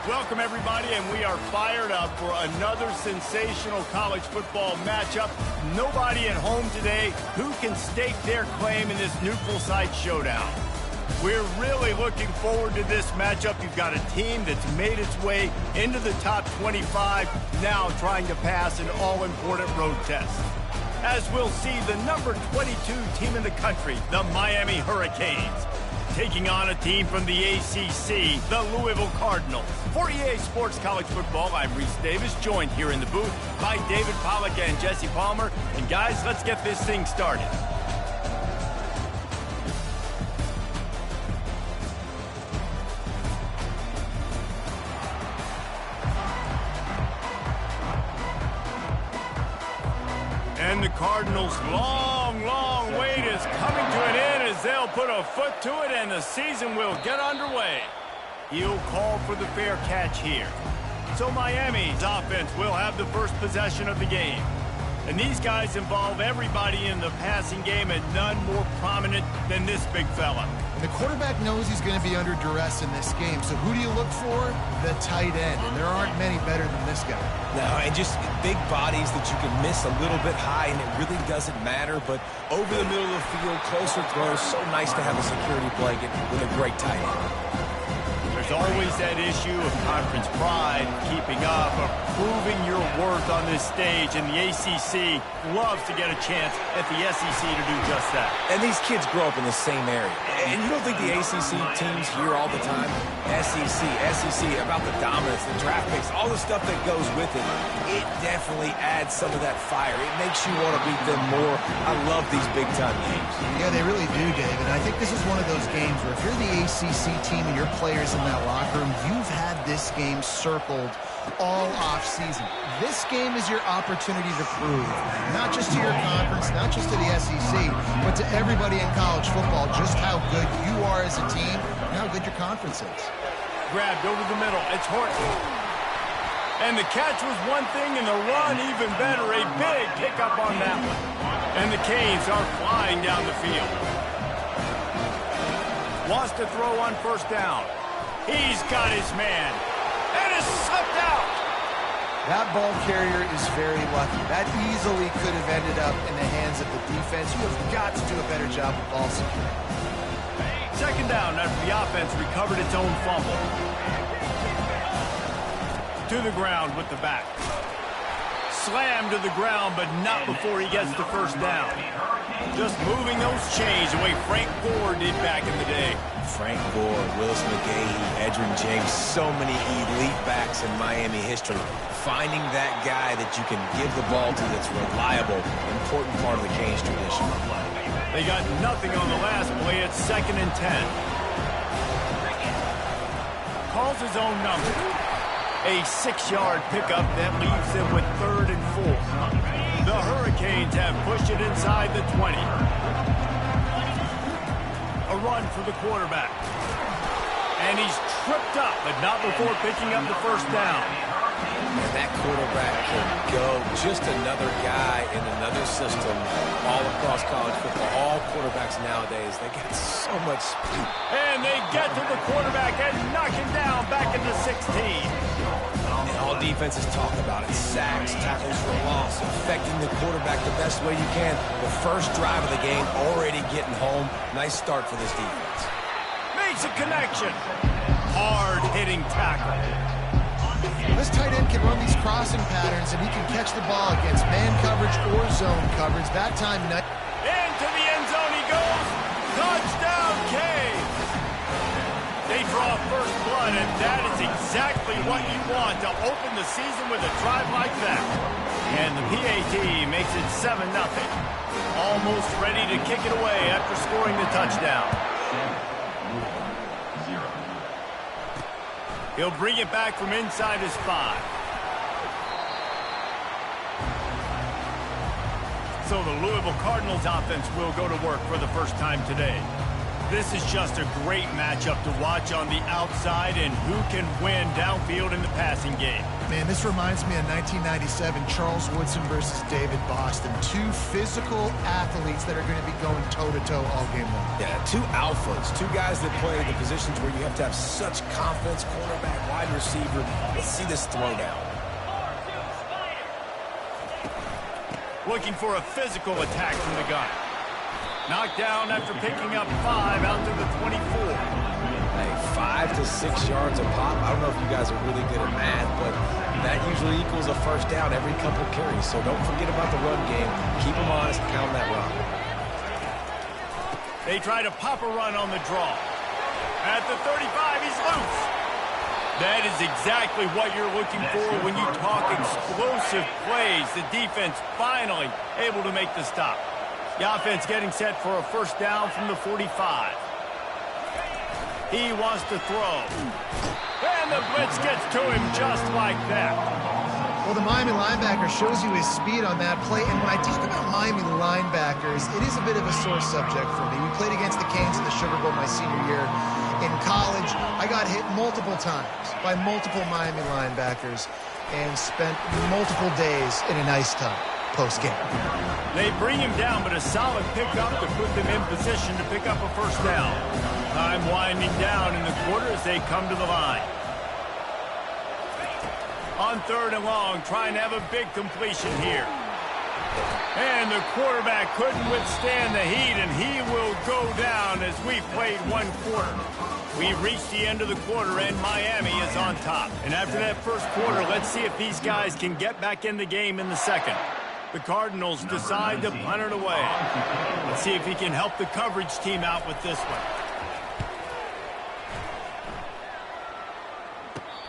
Welcome, everybody, and we are fired up for another sensational college football matchup. Nobody at home today who can stake their claim in this neutral site showdown. We're really looking forward to this matchup. You've got a team that's made its way into the top 25, now trying to pass an all-important road test. As we'll see, the number 22 team in the country, the Miami Hurricanes, taking on a team from the ACC, the Louisville Cardinals. For EA Sports College Football, I'm Reese Davis, joined here in the booth by David Pollack and Jesse Palmer. And guys, let's get this thing started. And the Cardinals' long wait is coming to an end as they'll put a foot to it and the season will get underway. He'll call for the fair catch here. So Miami's offense will have the first possession of the game. And these guys involve everybody in the passing game, and none more prominent than this big fella. And the quarterback knows he's going to be under duress in this game. So who do you look for? The tight end. And there aren't many better than this guy. No, and just big bodies that you can miss a little bit high, and it really doesn't matter. But over the middle of the field, closer throws, so nice to have a security blanket with a great tight end. There's always that issue of conference pride, keeping up, or proving your worth on this stage, and the ACC loves to get a chance at the SEC to do just that. And these kids grow up in the same area. And you don't think the ACC teams hear all the time? SEC, about the dominance, the draft picks, all the stuff that goes with it. It definitely adds some of that fire. It makes you want to beat them more. I love these big-time games. Yeah, they really do, David. And I think this is one of those games where if you're the ACC team and your players in that locker room, you've had this game circled all off-season. This game is your opportunity to prove, not just to your conference, not just to the SEC, but to everybody in college football, just how good you are as a team and how good your conference is. Grabbed over the middle. It's Horton. And the catch was one thing, and the run even better. A big pickup on that one. And the Canes are flying down the field. Wants to throw on first down. He's got his man. And it's slipped out. That ball carrier is very lucky. That easily could have ended up in the hands of the defense. You have got to do a better job of ball security. Second down after the offense recovered its own fumble. To the ground with the back. Slammed to the ground, but not before he gets the first down. Just moving those chains the way Frank Gore did back in the day. Frank Gore, Willis McGahee, Edgerrin James, so many elite backs in Miami history. Finding that guy that you can give the ball to that's reliable, important part of the Canes tradition. They got nothing on the last play. It's 2nd and 10. Calls his own number. A 6-yard pickup that leaves them with 3rd and 4. The Hurricanes have pushed it inside the 20. A run for the quarterback. And he's tripped up, but not before picking up the first down. And that quarterback can go. Just another guy in another system all across college football. All quarterbacks nowadays, they got so much speed. And they get to the quarterback and knock him down back into 16. And all defenses talk about it. Sacks, tackles for loss, affecting the quarterback the best way you can. The first drive of the game, already getting home. Nice start for this defense. Makes a connection. Hard-hitting tackle. This tight end can run these crossing patterns, and he can catch the ball against man coverage or zone coverage. That time, into the end zone he goes. Touchdown, Canes. They draw first blood, and that is exactly what you want to open the season with a drive like that. And the PAT makes it 7-0. Almost ready to kick it away after scoring the touchdown. He'll bring it back from inside his 5. So the Louisville Cardinals offense will go to work for the first time today. This is just a great matchup to watch on the outside, and who can win downfield in the passing game. Man, this reminds me of 1997, Charles Woodson versus David Boston. Two physical athletes that are going to be going toe-to-toe all game long. Yeah, two alphas, two guys that play the positions where you have to have such confidence, cornerback, wide receiver. Let's see this throwdown. Looking for a physical attack from the gun. Knocked down after picking up 5 out to the 24. Hey, 5 to 6 yards a pop. I don't know if you guys are really good at math, but that usually equals a first down every couple carries. So don't forget about the run game. Keep them honest, pound that rock. They try to pop a run on the draw. At the 35, he's loose. That is exactly what you're looking for when you talk explosive plays. The defense finally able to make the stop. The offense getting set for a first down from the 45. He wants to throw. And the blitz gets to him just like that. Well, the Miami linebacker shows you his speed on that play. And when I talk about Miami linebackers, it is a bit of a sore subject for me. We played against the Canes in the Sugar Bowl my senior year in college. I got hit multiple times by multiple Miami linebackers and spent multiple days in an ice tub post-game. They bring him down, but a solid pickup to put them in position to pick up a first down. Time winding down in the quarter as they come to the line. On 3rd and long, trying to have a big completion here. And the quarterback couldn't withstand the heat, and he will go down as we played 1 quarter. We've reached the end of the quarter, and Miami is on top. And after that first quarter, let's see if these guys can get back in the game in the second. The Cardinals decide to punt it away. Let's see if he can help the coverage team out with this one.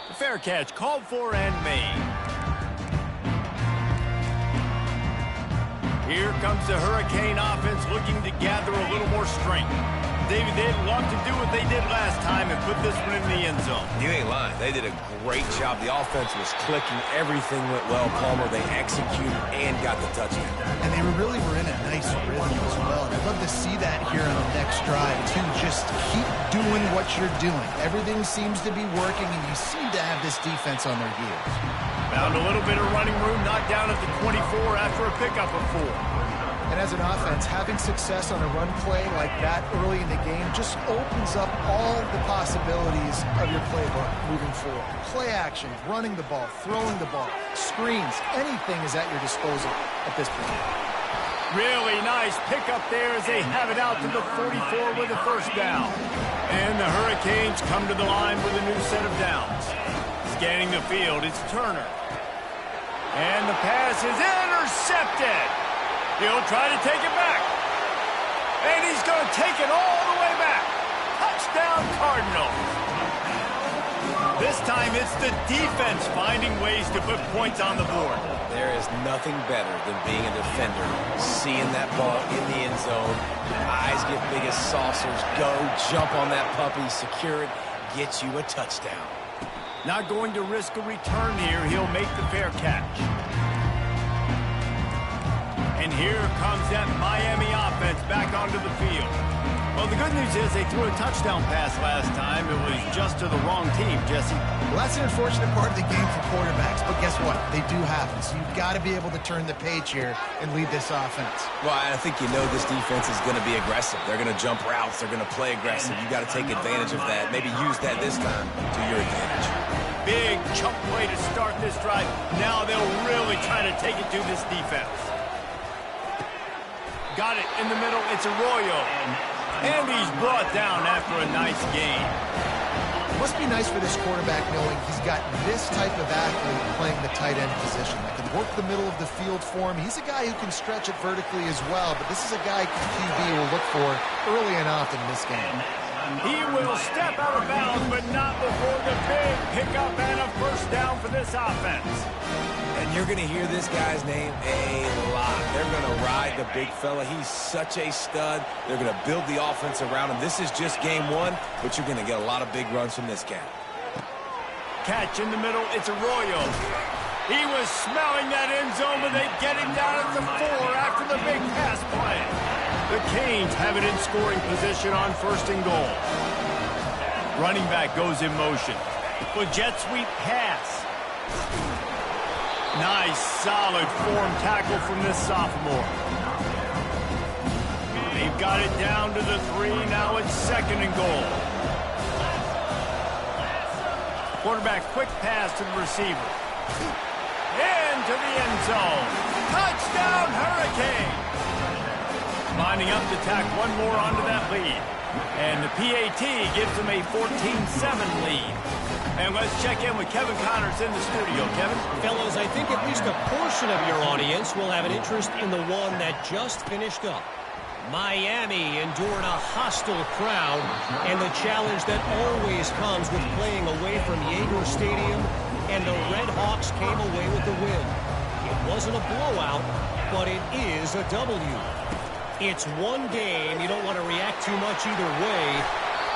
The fair catch called for and made. Here comes the Hurricane offense looking to gather a little more strength. David, they'd love to do what they did last time and put this one in the end zone. You ain't lying. They did a great job. The offense was clicking. Everything went well, Palmer. They executed and got the touchdown. And they really were in a nice rhythm as well. And I'd love to see that here on the next drive, too. Just keep doing what you're doing. Everything seems to be working, and you seem to have this defense on their heels. Found a little bit of running room, knocked down at the 24 after a pickup of 4. And as an offense, having success on a run play like that early in the game just opens up all the possibilities of your playbook moving forward. Play action, running the ball, throwing the ball, screens, anything is at your disposal at this point. Really nice pickup there as they have it out to the 44 with a first down. And the Hurricanes come to the line with a new set of downs. Scanning the field, it's Turner. And the pass is intercepted. He'll try to take it back. And he's going to take it all the way back. Touchdown, Cardinals. This time it's the defense finding ways to put points on the board. There is nothing better than being a defender, seeing that ball in the end zone. Eyes get big as saucers. Go, jump on that puppy, secure it, get you a touchdown. Not going to risk a return here. He'll make the fair catch. And here comes that Miami offense back onto the field. Well, the good news is they threw a touchdown pass last time. It was just to the wrong team, Jesse. Well, that's an unfortunate part of the game for quarterbacks, but guess what? They do happen, so you've got to be able to turn the page here and lead this offense. Well, I think you know this defense is going to be aggressive. They're going to jump routes. They're going to play aggressive. You got to take advantage of that. Maybe use that this time to your advantage. Big chunk play to start this drive. Now they'll really try to take it to this defense. Got it in the middle. It's Arroyo. And he's brought down after a nice gain. It must be nice for this quarterback knowing he's got this type of athlete playing the tight end position that can work the middle of the field for him. He's a guy who can stretch it vertically as well, but this is a guy QB will look for early and often in this game. He will step out of bounds, but not before the big pickup and a first down for this offense. And you're going to hear this guy's name a lot. They're going to ride the big fella. He's such a stud. They're going to build the offense around him. This is just game 1, but you're going to get a lot of big runs from this guy. Catch in the middle. It's Arroyo. He was smelling that end zone, but they get him down at the 4 after the big pass play. The Canes have it in scoring position on 1st and goal. Running back goes in motion. With jet sweep pass. Nice, solid form tackle from this sophomore. They've got it down to the 3. Now it's 2nd and goal. Quarterback quick pass to the receiver. Into the end zone. Touchdown, Hurricane! Lining up to tack one more onto that lead. And the PAT gives them a 14-7 lead. And let's check in with Kevin Connors in the studio. Kevin? Fellas, I think at least a portion of your audience will have an interest in the one that just finished up. Miami endured a hostile crowd and the challenge that always comes with playing away from Yager Stadium, and the Red Hawks came away with the win. It wasn't a blowout, but it is a W. It's one game. You don't want to react too much either way,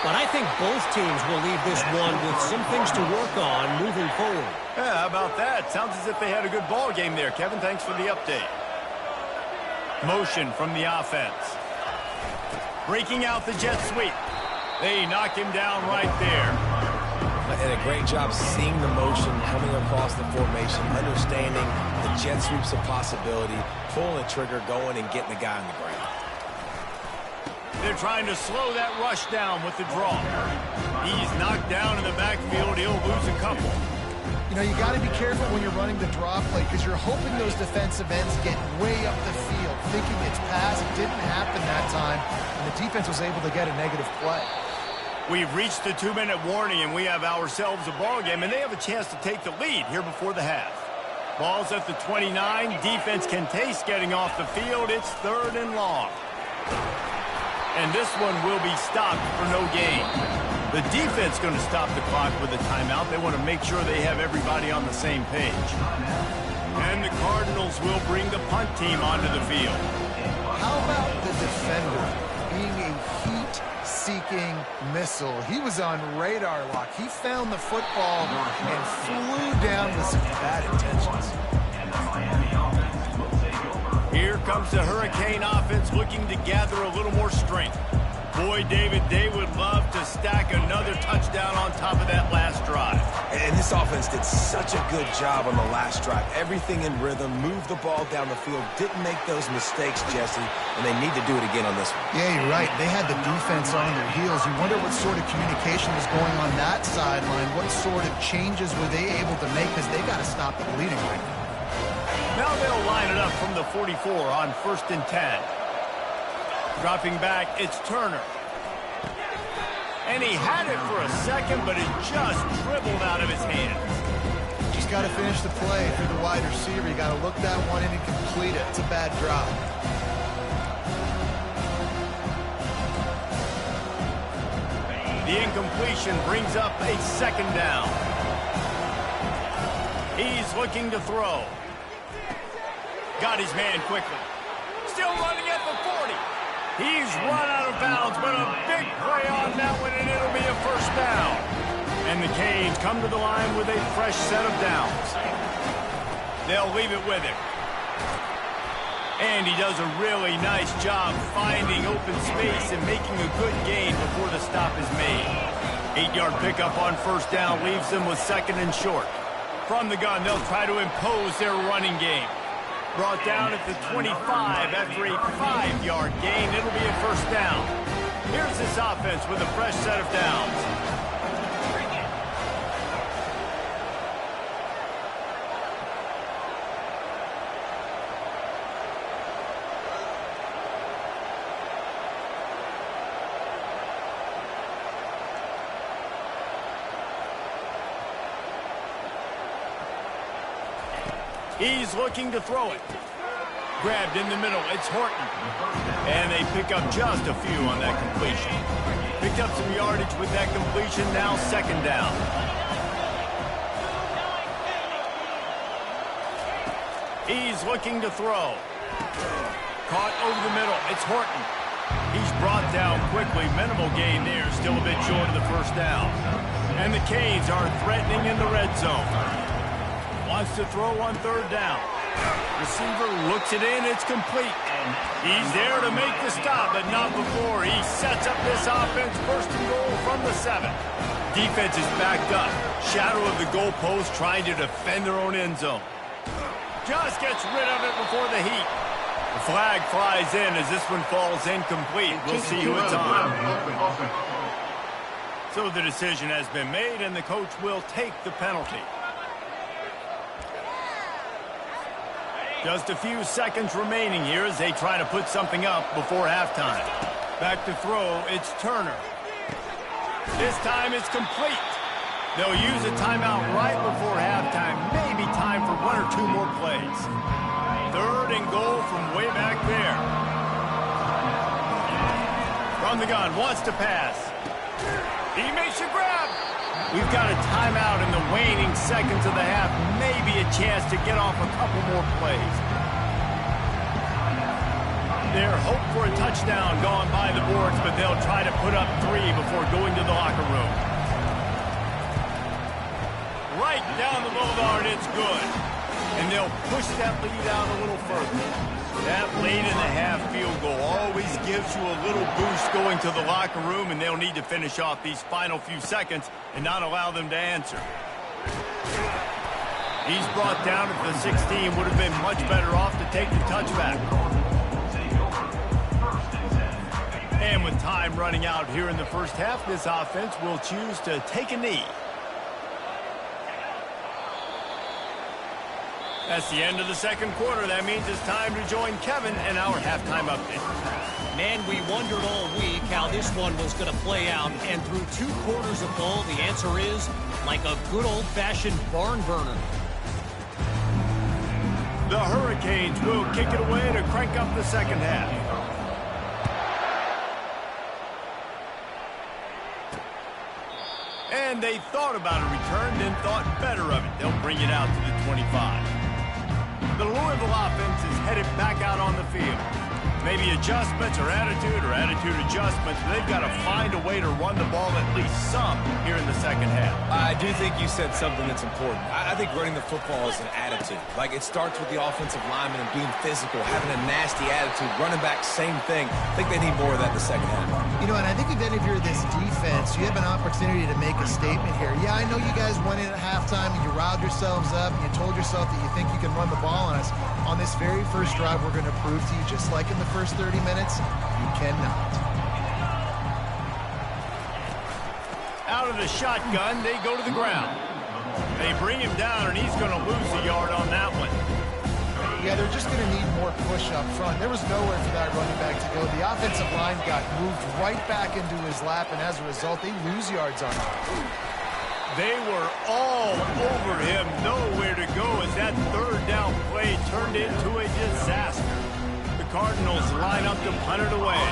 but I think both teams will leave this one with some things to work on moving forward. Yeah, how about that? Sounds as if they had a good ball game there, Kevin. Thanks for the update. Motion from the offense. Breaking out the jet sweep. They knock him down right there. And a great job seeing the motion coming across the formation, understanding the jet sweep's a possibility, pulling the trigger, going and getting the guy on the ground. They're trying to slow that rush down with the draw. He's knocked down in the backfield. He'll lose a couple. You know, you got to be careful when you're running the draw play because you're hoping those defensive ends get way up the field, thinking it's pass. It didn't happen that time, and the defense was able to get a negative play. We've reached the 2-minute warning, and we have ourselves a ball game, and they have a chance to take the lead here before the half. Ball's at the 29. Defense can taste getting off the field. It's 3rd and long. And this one will be stopped for no gain. The defense going to stop the clock with a timeout. They want to make sure they have everybody on the same page. And the Cardinals will bring the punt team onto the field. How about the defender being a heat-seeking missile? He was on radar lock. He found the football and flew down with some bad intentions. Here comes the Hurricane offense looking to gather a little more strength. Boy, David, they would love to stack another touchdown on top of that last drive. And this offense did such a good job on the last drive. Everything in rhythm, moved the ball down the field, didn't make those mistakes, Jesse, and they need to do it again on this one. Yeah, you're right. They had the defense on their heels. You wonder what sort of communication was going on that sideline. What sort of changes were they able to make because they got to stop the bleeding right now. Now they'll line it up from the 44 on 1st and 10. Dropping back, it's Turner. And he had it for a second, but it just dribbled out of his hands. Just got to finish the play. If you're the wide receiver, you got to look that one in and complete it. It's a bad drop. The incompletion brings up a 2nd down. He's looking to throw. Got his man quickly. Still running at the 40. He's run out of bounds, but a big play on that one, and it'll be a 1st down. And the Canes come to the line with a fresh set of downs. They'll leave it with him. And he does a really nice job finding open space and making a good gain before the stop is made. 8-yard pickup on 1st down leaves them with 2nd and short. From the gun, they'll try to impose their running game. Brought down at the 25 after a 5-yard gain. It'll be a 1st down. Here's this offense with a fresh set of downs. He's looking to throw it. Grabbed in the middle. It's Horton. And they pick up just a few on that completion. Picked up some yardage with that completion. Now 2nd down. He's looking to throw. Caught over the middle. It's Horton. He's brought down quickly. Minimal gain there. Still a bit short of the 1st down. And the Canes are threatening in the red zone. Wants to throw on 3rd down. Receiver looks it in. It's complete. He's there to make the stop, but not before. He sets up this offense, first and goal from the 7. Defense is backed up. Shadow of the goalpost, trying to defend their own end zone. Just gets rid of it before the heat. The flag flies in as this one falls incomplete. We'll see who it's on. So the decision has been made, and the coach will take the penalty. Just a few seconds remaining here as they try to put something up before halftime. Back to throw, it's Turner. This time it's complete. They'll use a timeout right before halftime. Maybe time for 1 or 2 more plays. 3rd and goal from way back there. From the gun, wants to pass. He makes a grab. We've got a timeout in the waning seconds of the half. Maybe a chance to get off a couple more plays. Their hope for a touchdown gone by the boards, but they'll try to put up 3 before going to the locker room. Right down the boulevard, it's good. And they'll push that lead out a little further. That late in the half field goal always gives you a little boost going to the locker room, and they'll need to finish off these final few seconds and not allow them to answer. He's brought down at the 16. Would have been much better off to take the touchback. And with time running out here in the first half, this offense will choose to take a knee. That's the end of the second quarter. That means it's time to join Kevin in our halftime update. Man, we wondered all week how this one was going to play out, and through 2 quarters of ball, the answer is like a good old-fashioned barn burner. The Hurricanes will kick it away to crank up the second half. And they thought about a return, then thought better of it. They'll bring it out to the 25. The Louisville offense is headed back out on the field. Maybe adjustments or attitude adjustments. They've got to find a way to run the ball at least some here in the second half. I do think you said something that's important. I think running the football is an attitude. Like, it starts with the offensive lineman and being physical, having a nasty attitude. Running back, same thing. I think they need more of that in the second half. You know, and I think if any of you are this defense, you have an opportunity to make a statement here. Yeah, I know you guys went in at halftime and you riled yourselves up and you told yourself that you think you can run the ball on us. On this very first drive, we're going to prove to you, just like in the first 30 minutes, you cannot. Out of the shotgun, they go to the ground. They bring him down, and he's going to lose a yard on that one. Yeah, they're just going to need more push up front. There was nowhere for that running back to go. The offensive line got moved right back into his lap, and as a result, they lose yards on him. They were all over him, nowhere to go as that 3rd down play turned into a disaster. The Cardinals line up to punt it away.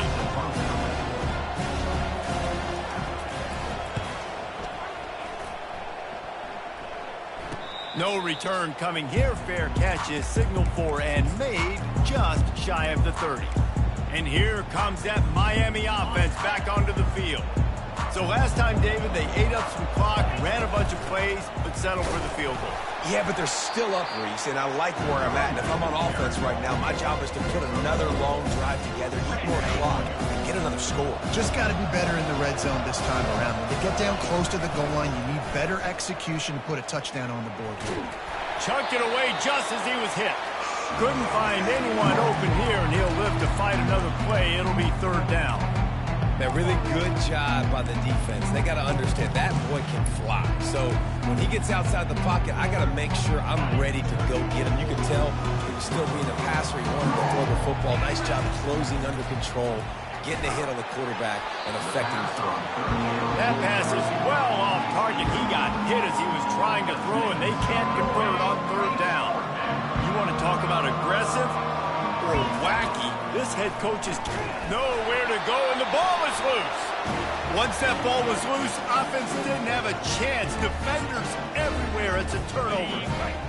No return coming here. Fair catch is signaled for and made just shy of the 30. And here comes that Miami offense back onto the field. So last time, David, they ate up some clock, ran a bunch of plays, but settled for the field goal. Yeah, but they're still up, Reese, and I like where I'm at. And if I'm on offense right now, my job is to put another long drive together, eat more clock, and get another score. Just got to be better in the red zone this time around. When they get down close to the goal line, you need better execution to put a touchdown on the board. Chucked it away just as he was hit. Couldn't find anyone open here, and he'll live to fight another play. It'll be 3rd down. That really good job by the defense. They got to understand that boy can fly. So when he gets outside the pocket, I got to make sure I'm ready to go get him. You can tell he was still being a passer. He wanted to throw the football. Nice job closing under control, getting a hit on the quarterback, and affecting the throw. That pass is well off target. He got hit as he was trying to throw, and they can't convert on 3rd down. You want to talk about aggressive or wacky? This head coach is nowhere to go, and the ball is loose. Once that ball was loose, offense didn't have a chance. Defenders everywhere. It's a turnover.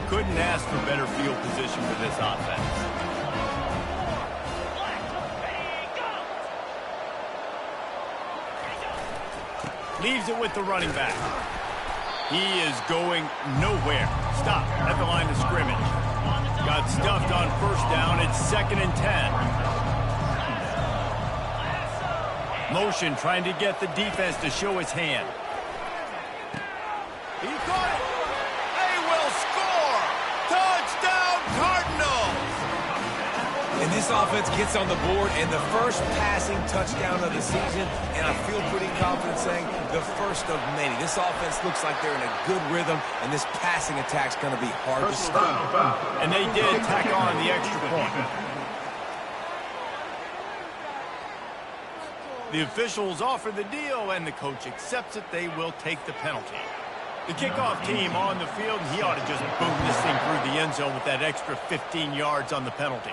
Couldn't ask for better field position for this offense. Leaves it with the running back. He is going nowhere. Stop at the line of scrimmage. Got stuffed on 1st down. It's 2nd and 10. Motion trying to get the defense to show his hand. He got it. They will score. Touchdown, Cardinals. And this offense gets on the board and the first passing touchdown of the season, and I feel pretty confident saying the first of many. This offense looks like they're in a good rhythm, and this passing attack's going to be hard to stop. And they did tack on the extra point. The officials offer the deal, and the coach accepts it. They will take the penalty. The kickoff team on the field, and he ought to just boom this thing through the end zone with that extra 15 yards on the penalty.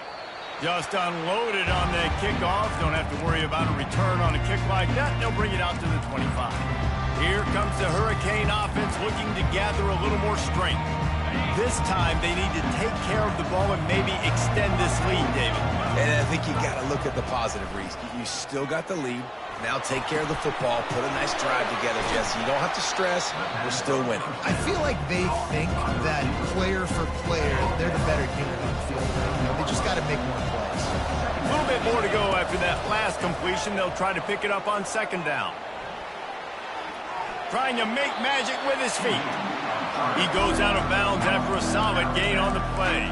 Just unloaded on that kickoff. Don't have to worry about a return on a kick like that. They'll bring it out to the 25. Here comes the Hurricane offense looking to gather a little more strength. This time they need to take care of the ball and maybe extend this lead, David. And I think you got to look at the positive, Reese. You still got the lead. Now take care of the football. Put a nice drive together, Jesse. You don't have to stress. We're still winning. I feel like they think that player for player, they're the better unit on the field. You know, they just got to make more plays. A little bit more to go after that last completion. They'll try to pick it up on second down. Trying to make magic with his feet. He goes out of bounds after a solid gain on the play.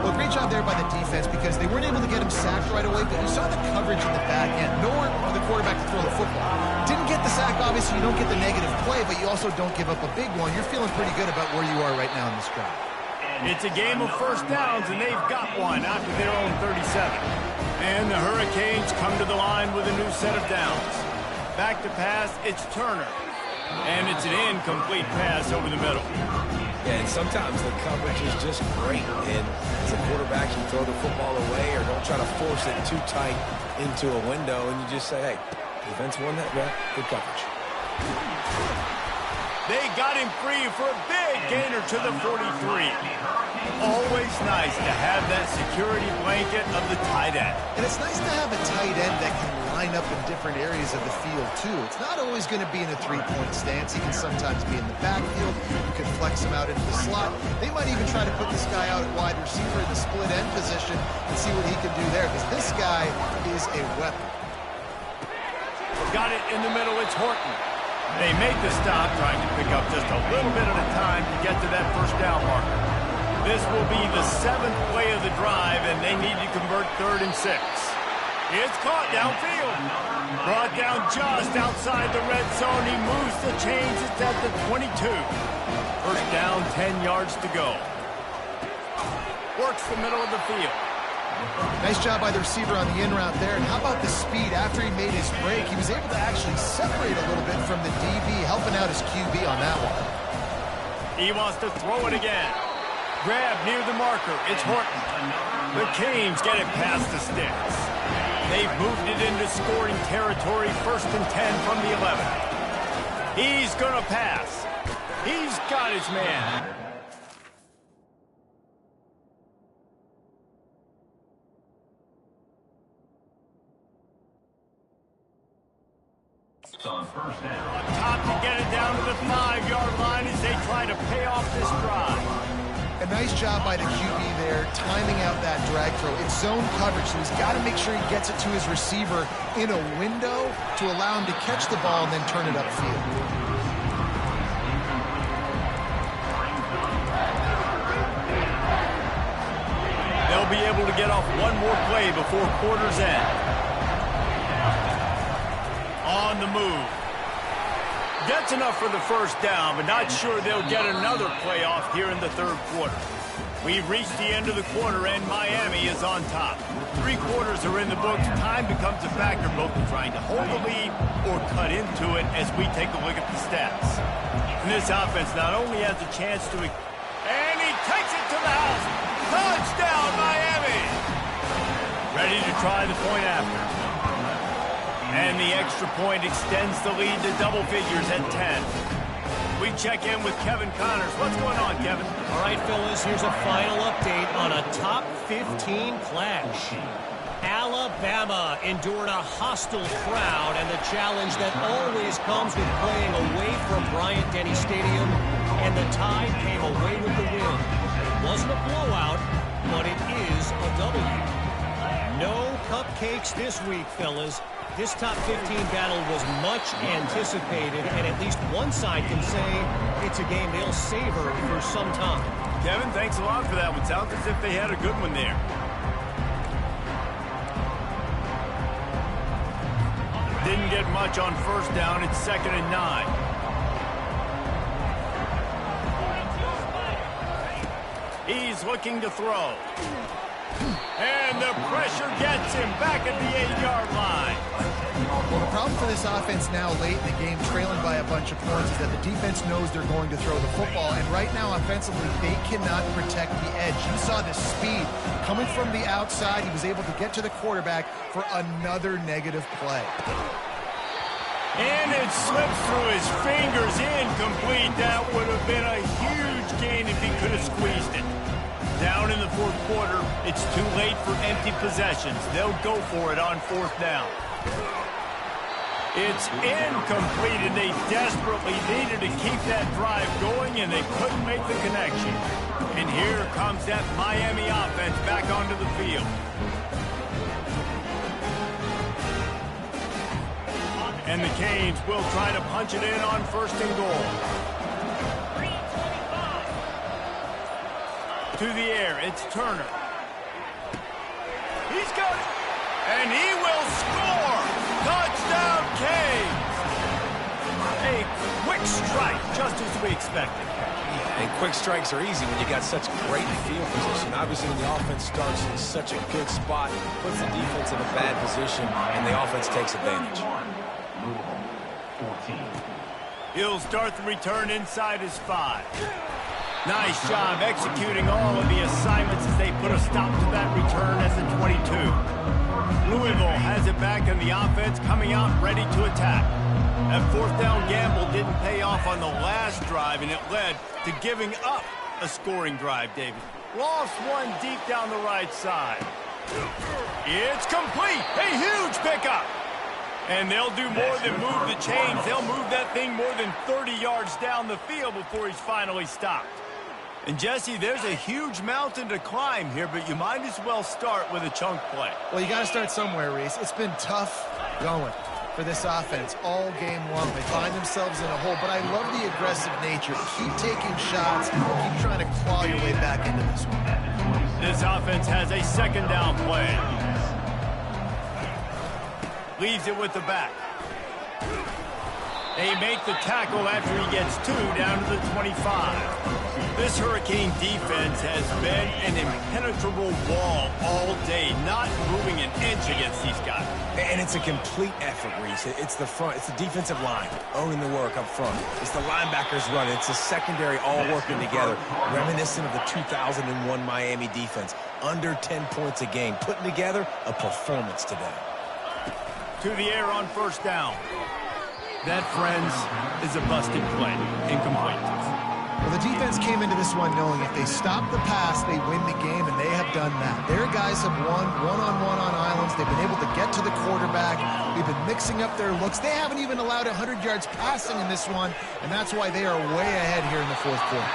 Well, great job there by the defense because they weren't able to get him sacked right away, but you saw the coverage in the back end. Nowhere for the quarterback to throw the football. Didn't get the sack, obviously. You don't get the negative play, but you also don't give up a big one. You're feeling pretty good about where you are right now in this drive. It's a game of first downs, and they've got one after their own 37. And the Hurricanes come to the line with a new set of downs. Back to pass, it's Turner. And it's an incomplete pass over the middle. Yeah, and sometimes the coverage is just great. And as a quarterback, you throw the football away or don't try to force it too tight into a window, and you just say, hey, defense won that rep, good coverage. They got him free for a big gainer to the 43. Always nice to have that security blanket of the tight end. And it's nice to have a tight end that can line up in different areas of the field, too. It's not always going to be in a three-point stance. He can sometimes be in the backfield. You can flex him out into the slot. They might even try to put this guy out at wide receiver in the split end position and see what he can do there, because this guy is a weapon. Got it in the middle. It's Horton. They make the stop, trying to pick up just a little bit at a time to get to that first down marker. This will be the 7th play of the drive, and they need to convert 3rd and 6. It's caught downfield. Brought down just outside the red zone. He moves the chains. It's at the 22. First down, 10 yards to go. Works the middle of the field. Nice job by the receiver on the in route there. And how about the speed after he made his break? He was able to actually separate a little bit from the DB, helping out his QB on that one. He wants to throw it again. Grab near the marker. It's Horton. The Canes get it past the sticks. They've moved it into scoring territory. 1st and 10 from the 11. He's going to pass. He's got his man. On first down. On top to get it down to the 5-yard line as they try to pay off this drive. A nice job by the QB there, timing out that drag throw. It's zone coverage, so he's got to make sure he gets it to his receiver in a window to allow him to catch the ball and then turn it upfield. They'll be able to get off one more play before quarter's end. On the move. Gets enough for the first down, but not sure they'll get another play off here in the 3rd quarter. We've reached the end of the quarter, and Miami is on top. 3 quarters are in the books. Time becomes a factor, both in trying to hold the lead or cut into it as we take a look at the stats. And this offense not only has a chance to... And he takes it to the house. Touchdown, Miami! Ready to try the point after. And the extra point extends the lead to double figures at 10. We check in with Kevin Connors. What's going on, Kevin? All right, fellas, here's a final update on a top 15 clash. Alabama endured a hostile crowd and the challenge that always comes with playing away from Bryant-Denny Stadium, and the Tide came away with the win. Wasn't a blowout, but it is a W. No cupcakes this week, fellas. This top 15 battle was much anticipated, and at least one side can say it's a game they'll savor for some time. Kevin, thanks a lot for that one. Sounds as if they had a good one there. Didn't get much on first down. It's 2nd and 9. He's looking to throw. And the pressure gets him back at the 8-yard line. Well, the problem for this offense now late in the game, trailing by a bunch of points, is that the defense knows they're going to throw the football. And right now, offensively, they cannot protect the edge. You saw the speed coming from the outside. He was able to get to the quarterback for another negative play. And it slips through his fingers, incomplete. That would have been a huge gain if he could have squeezed it. Down in the 4th quarter, it's too late for empty possessions. They'll go for it on 4th down. It's incomplete, and they desperately needed to keep that drive going, and they couldn't make the connection. And here comes that Miami offense back onto the field. And the Canes will try to punch it in on 1st and goal. To the air, it's Turner. He's got it, and he will score! Touchdown, Canes! A quick strike, just as we expected. And quick strikes are easy when you got such great field position. Obviously, when the offense starts in such a good spot, puts the defense in a bad position, and the offense takes advantage. He'll start the return inside his 5. Nice job executing all of the assignments as they put a stop to that return at the 22. Louisville has it back, and the offense coming out ready to attack. That 4th down gamble didn't pay off on the last drive, and it led to giving up a scoring drive, David. Lost one deep down the right side. It's complete. A huge pickup. And they'll do more than move the chains. They'll move that thing more than 30 yards down the field before he's finally stopped. And, Jesse, there's a huge mountain to climb here, but you might as well start with a chunk play. Well, you got to start somewhere, Reese. It's been tough going for this offense all game long. They find themselves in a hole, but I love the aggressive nature. Keep taking shots. Keep trying to claw your way back into this one. This offense has a 2nd down play. Leaves it with the back. They make the tackle after he gets 2 down to the 25. This Hurricane defense has been an impenetrable wall all day, not moving an inch against these guys. And it's a complete effort, Reese. It's the front. It's the defensive line owning the work up front. It's the linebackers running. It's the secondary all working together, reminiscent of the 2001 Miami defense. Under 10 points a game, putting together a performance today. To the air on 1st down. That, friends, is a busted play. Incomplete. Well, the defense came into this one knowing if they stop the pass, they win the game, and they have done that. Their guys have won one-on-one on islands. They've been able to get to the quarterback. They've been mixing up their looks. They haven't even allowed 100 yards passing in this one, and that's why they are way ahead here in the 4th quarter.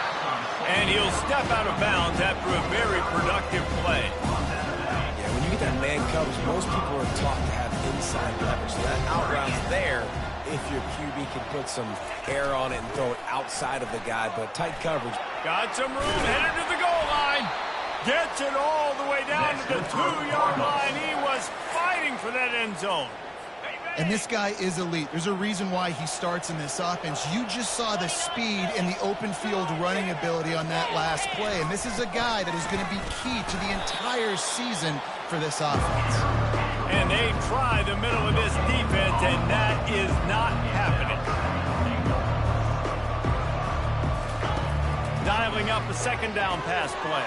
And he'll step out of bounds after a very productive play. Yeah, when you get that man coverage, most people are taught to have inside leverage. So that out route's there if your QB can put some air on it and throw it outside of the guy, but tight coverage. Got some room, headed to the goal line. Gets it all the way down to the 2-yard line. He was fighting for that end zone. And this guy is elite. There's a reason why he starts in this offense. You just saw the speed and the open field running ability on that last play. And this is a guy that is going to be key to the entire season for this offense. And they try the middle of this defense, and that is not happening. Dialing up a 2nd down pass play.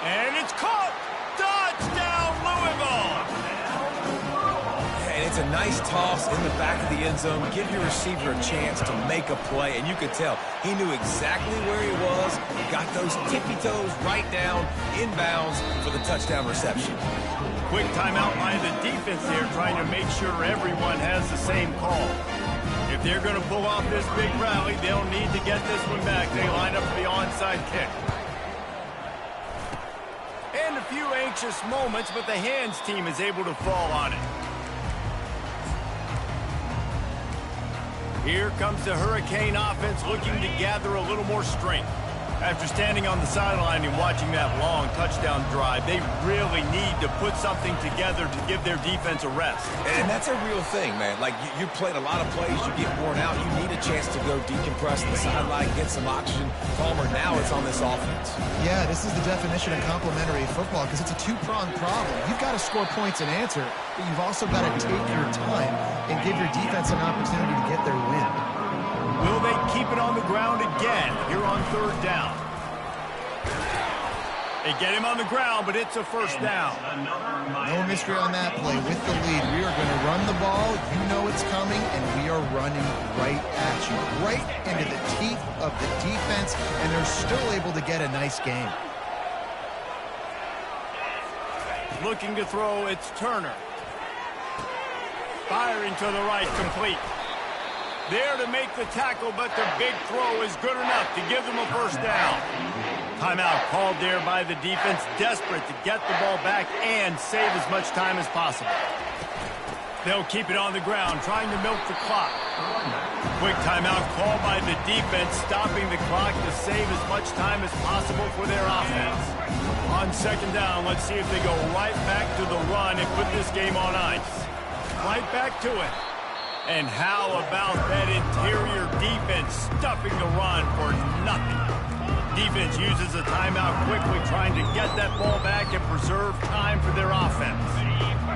And it's caught! Touchdown, Louisville! And it's a nice toss in the back of the end zone. Give your receiver a chance to make a play, and you could tell he knew exactly where he was, got those tippy toes right down, inbounds for the touchdown reception. Quick timeout by the defense there, trying to make sure everyone has the same call. If they're going to pull off this big rally, they'll need to get this one back. They line up for the onside kick. And a few anxious moments, but the hands team is able to fall on it. Here comes the Hurricane offense looking to gather a little more strength. After standing on the sideline and watching that long touchdown drive, they really need to put something together to give their defense a rest. And that's a real thing, man. Like, you played a lot of plays, you get worn out, you need a chance to go decompress the sideline, get some oxygen. Palmer, now it's on this offense. Yeah, this is the definition of complementary football because it's a two-pronged problem. You've got to score points and answer, but you've also got to take your time and give your defense an opportunity to get their win. Will they keep it on the ground again here on third down? They get him on the ground, but it's a first down. No mystery on that play. With the lead, we are going to run the ball. You know it's coming, and we are running right at you, right into the teeth of the defense, and they're still able to get a nice game. Looking to throw, it's Turner. Firing to the right, complete. There to make the tackle, but the big throw is good enough to give them a first down. Timeout called there by the defense, desperate to get the ball back and save as much time as possible. They'll keep it on the ground, trying to milk the clock. Quick timeout called by the defense, stopping the clock to save as much time as possible for their offense. On second down, let's see if they go right back to the run and put this game on ice. Right back to it. And how about that interior defense stuffing the run for nothing? Defense uses a timeout quickly, trying to get that ball back and preserve time for their offense.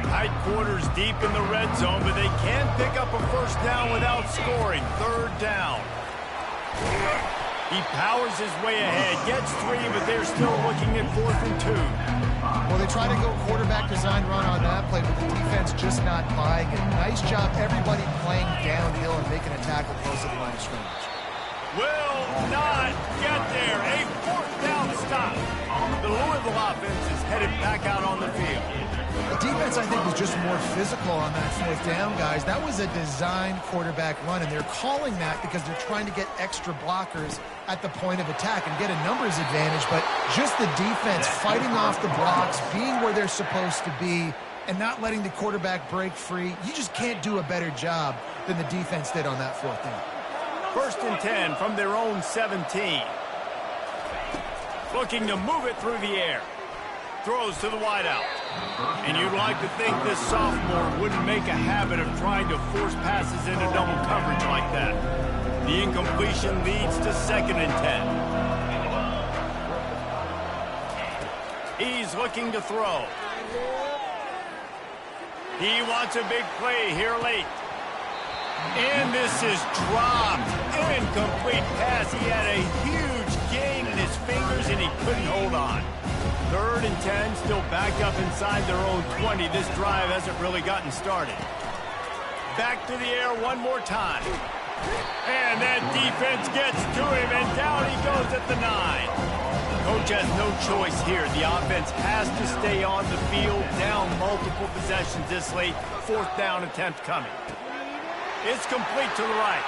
Tight quarters deep in the red zone, but they can't pick up a first down without scoring. Third down. He powers his way ahead, gets 3, but they're still looking at 4th and 2. Well, they try to go quarterback design run on that play, but the defense just not buying it. Nice job, everybody playing downhill and making a tackle close to the line of scrimmage. Will not get there. A 4th down stop. The Louisville offense is headed back out on the field. The defense, I think, was just more physical on that 4th down, guys. That was a design quarterback run, and they're calling that because they're trying to get extra blockers at the point of attack and get a numbers advantage, but just the defense fighting off the blocks, being where they're supposed to be, and not letting the quarterback break free. You just can't do a better job than the defense did on that 4th down. 1st and 10 from their own 17. Looking to move it through the air. Throws to the wideout. And you'd like to think this sophomore wouldn't make a habit of trying to force passes into double coverage like that. The incompletion leads to 2nd and 10. He's looking to throw. He wants a big play here late. And this is dropped. Incomplete pass. He had a huge gain in his fingers, and he couldn't hold on. 3rd and 10, still backed up inside their own 20. This drive hasn't really gotten started. Back to the air one more time. And that defense gets to him, and down he goes at the 9. Coach has no choice here. The offense has to stay on the field, down multiple possessions this late. 4th down attempt coming. It's complete to the right.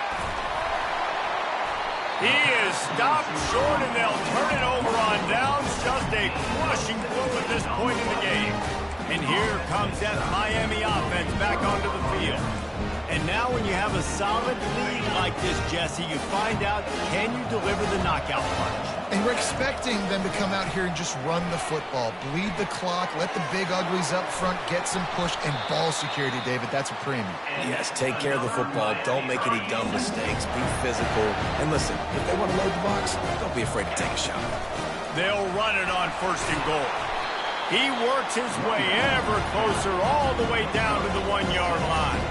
He is stopped short, and they'll turn it over on downs. Just a crushing blow at this point in the game. And here comes that Miami offense back onto the field. And now when you have a solid lead like this, Jesse, you find out, can you deliver the knockout punch? And we're expecting them to come out here and just run the football, bleed the clock, let the big uglies up front get some push, and ball security, David. That's a premium. Yes, take care of the football. Don't make any dumb mistakes. Be physical. And listen, if they want to load the box, don't be afraid to take a shot. They'll run it on 1st and goal. He works his way ever closer all the way down to the 1-yard line.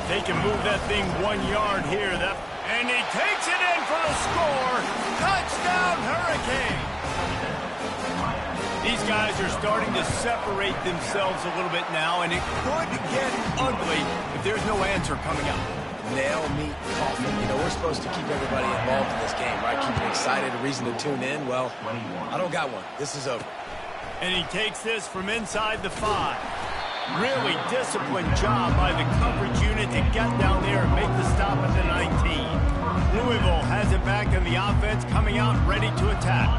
They can move that thing 1 yard here. And he takes it in for the score. Touchdown, Hurricane. These guys are starting to separate themselves a little bit now, and it could get ugly if there's no answer coming up. Nail, meat, coffee. You know, we're supposed to keep everybody involved in this game, right? Keep them excited, a reason to tune in. Well, I don't got one. This is over. And he takes this from inside the 5. Really disciplined job by the coverage unit to get down there and make the stop at the 19. Louisville has it back in the offense, coming out ready to attack.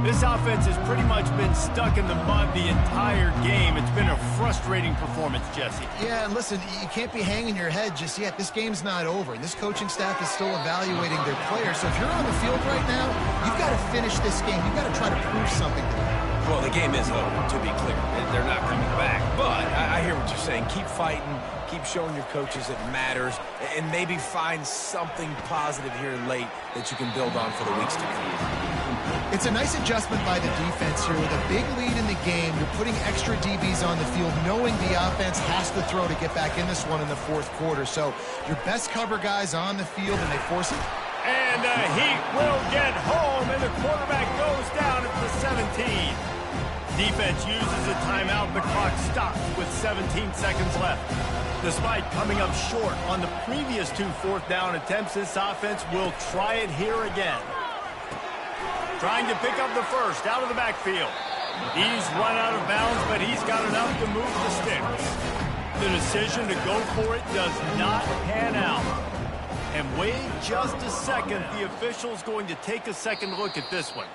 This offense has pretty much been stuck in the mud the entire game. It's been a frustrating performance, Jesse. Yeah, and listen, you can't be hanging your head just yet. This game's not over. This coaching staff is still evaluating their players. So if you're on the field right now, you've got to finish this game. You've got to try to prove something to them. Well, the game is over, to be clear. They're not coming back. But I hear what you're saying. Keep fighting. Keep showing your coaches it matters. And maybe find something positive here late that you can build on for the weeks to come. It's a nice adjustment by the defense here. With a big lead in the game, you're putting extra DBs on the field, knowing the offense has to throw to get back in this one in the fourth quarter. So your best cover guys on the field, and they force it. And the Heat will get home, and the quarterback goes down at the 17. Defense uses a timeout. The clock stops with 17 seconds left. Despite coming up short on the previous 2 fourth-down attempts, this offense will try it here again. Trying to pick up the first out of the backfield. He's run out of bounds, but he's got enough to move the sticks. The decision to go for it does not pan out. And wait just a second. The official's going to take a second look at this one.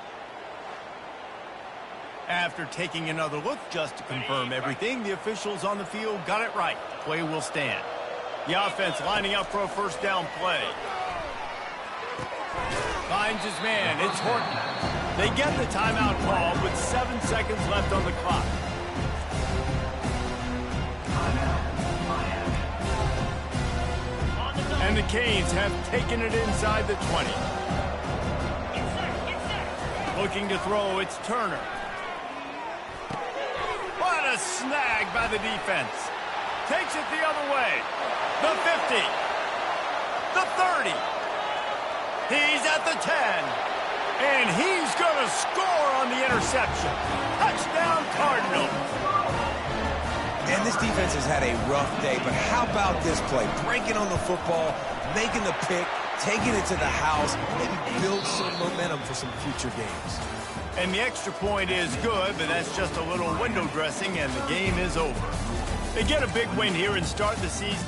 After taking another look just to confirm everything, the officials on the field got it right. Play will stand. The offense lining up for a first down play. Finds his man. It's Horton. They get the timeout call with 7 seconds left on the clock. And the Canes have taken it inside the 20. Looking to throw, it's Turner. What a snag by the defense. Takes it the other way. The 50. The 30. He's at the 10. And he's going to score on the interception. Touchdown, Cardinals. And this defense has had a rough day, but how about this play? Breaking on the football, making the pick, taking it to the house, maybe build some momentum for some future games. And the extra point is good, but that's just a little window dressing, and the game is over. They get a big win here and start the season.